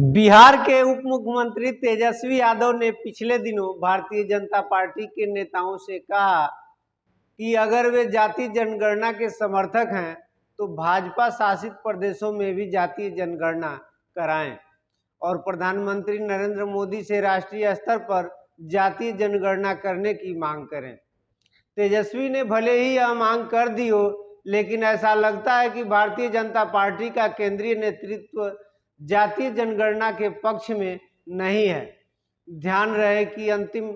बिहार के उप मुख्यमंत्री तेजस्वी यादव ने पिछले दिनों भारतीय जनता पार्टी के नेताओं से कहा कि अगर वे जातीय जनगणना के समर्थक हैं तो भाजपा शासित प्रदेशों में भी जातीय जनगणना कराएं और प्रधानमंत्री नरेंद्र मोदी से राष्ट्रीय स्तर पर जातीय जनगणना करने की मांग करें। तेजस्वी ने भले ही यह मांग कर दी हो, लेकिन ऐसा लगता है कि भारतीय जनता पार्टी का केंद्रीय नेतृत्व जातीय जनगणना के पक्ष में नहीं है। ध्यान रहे कि अंतिम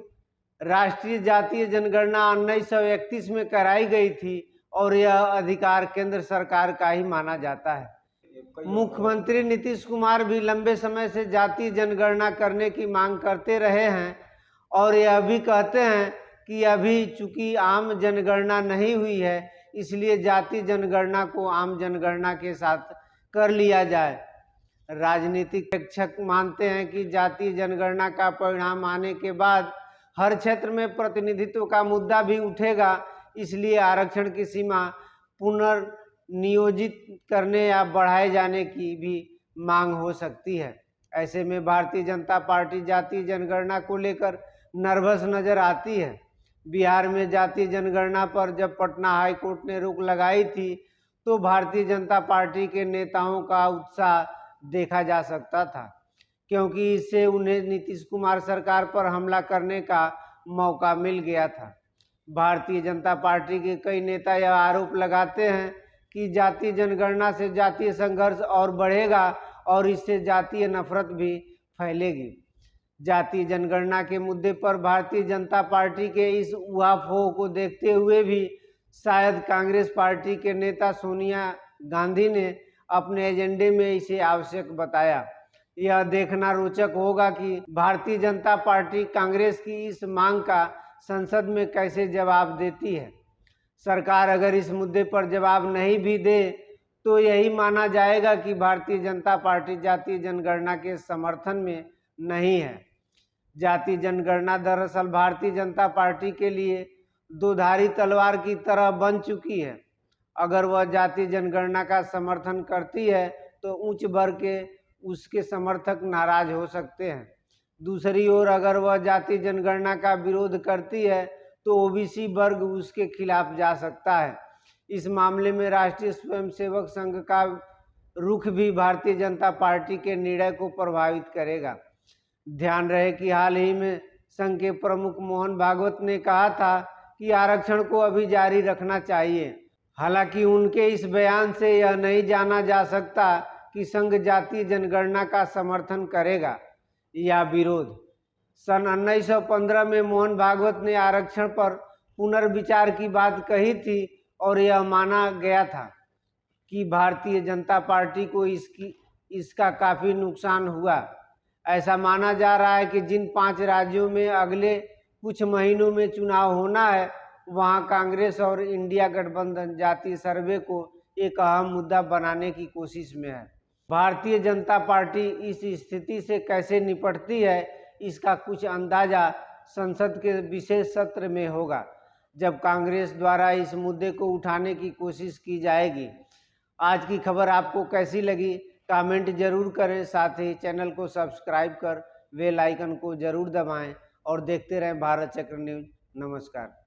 राष्ट्रीय जातीय जनगणना 1931 में कराई गई थी और यह अधिकार केंद्र सरकार का ही माना जाता है। मुख्यमंत्री नीतीश कुमार भी लंबे समय से जातीय जनगणना करने की मांग करते रहे हैं और यह भी कहते हैं कि अभी चूंकि आम जनगणना नहीं हुई है, इसलिए जातीय जनगणना को आम जनगणना के साथ कर लिया जाए। राजनीतिक प्रेक्षक मानते हैं कि जातीय जनगणना का परिणाम आने के बाद हर क्षेत्र में प्रतिनिधित्व का मुद्दा भी उठेगा, इसलिए आरक्षण की सीमा पुनर्नियोजित करने या बढ़ाए जाने की भी मांग हो सकती है। ऐसे में भारतीय जनता पार्टी जातीय जनगणना को लेकर नर्वस नजर आती है। बिहार में जातीय जनगणना पर जब पटना हाई कोर्ट ने रोक लगाई थी तो भारतीय जनता पार्टी के नेताओं का उत्साह देखा जा सकता था, क्योंकि इससे उन्हें नीतीश कुमार सरकार पर हमला करने का मौका मिल गया था। भारतीय जनता पार्टी के कई नेता यह आरोप लगाते हैं कि जातीय जनगणना से जातीय संघर्ष और बढ़ेगा और इससे जातीय नफरत भी फैलेगी। जातीय जनगणना के मुद्दे पर भारतीय जनता पार्टी के इस उहापोह को देखते हुए भी शायद कांग्रेस पार्टी के नेता सोनिया गांधी ने अपने एजेंडे में इसे आवश्यक बताया। यह देखना रोचक होगा कि भारतीय जनता पार्टी कांग्रेस की इस मांग का संसद में कैसे जवाब देती है। सरकार अगर इस मुद्दे पर जवाब नहीं भी दे तो यही माना जाएगा कि भारतीय जनता पार्टी जातीय जनगणना के समर्थन में नहीं है। जातीय जनगणना दरअसल भारतीय जनता पार्टी के लिए दोधारी तलवार की तरह बन चुकी है। अगर वह जातीय जनगणना का समर्थन करती है तो उच्च वर्ग के उसके समर्थक नाराज हो सकते हैं। दूसरी ओर अगर वह जातीय जनगणना का विरोध करती है तो ओबीसी वर्ग उसके खिलाफ जा सकता है। इस मामले में राष्ट्रीय स्वयंसेवक संघ का रुख भी भारतीय जनता पार्टी के निर्णय को प्रभावित करेगा। ध्यान रहे कि हाल ही में संघ के प्रमुख मोहन भागवत ने कहा था कि आरक्षण को अभी जारी रखना चाहिए। हालांकि उनके इस बयान से यह नहीं जाना जा सकता कि संघ जातीय जनगणना का समर्थन करेगा या विरोध। सन 1915 में मोहन भागवत ने आरक्षण पर पुनर्विचार की बात कही थी और यह माना गया था कि भारतीय जनता पार्टी को इसका काफी नुकसान हुआ। ऐसा माना जा रहा है कि जिन 5 राज्यों में अगले कुछ महीनों में चुनाव होना है, वहां कांग्रेस और इंडिया गठबंधन जातीय सर्वे को एक अहम मुद्दा बनाने की कोशिश में है। भारतीय जनता पार्टी इस स्थिति से कैसे निपटती है, इसका कुछ अंदाजा संसद के विशेष सत्र में होगा, जब कांग्रेस द्वारा इस मुद्दे को उठाने की कोशिश की जाएगी। आज की खबर आपको कैसी लगी कमेंट जरूर करें, साथ ही चैनल को सब्सक्राइब कर बेल आइकन को जरूर दबाएं और देखते रहें भारत चक्र न्यूज। नमस्कार।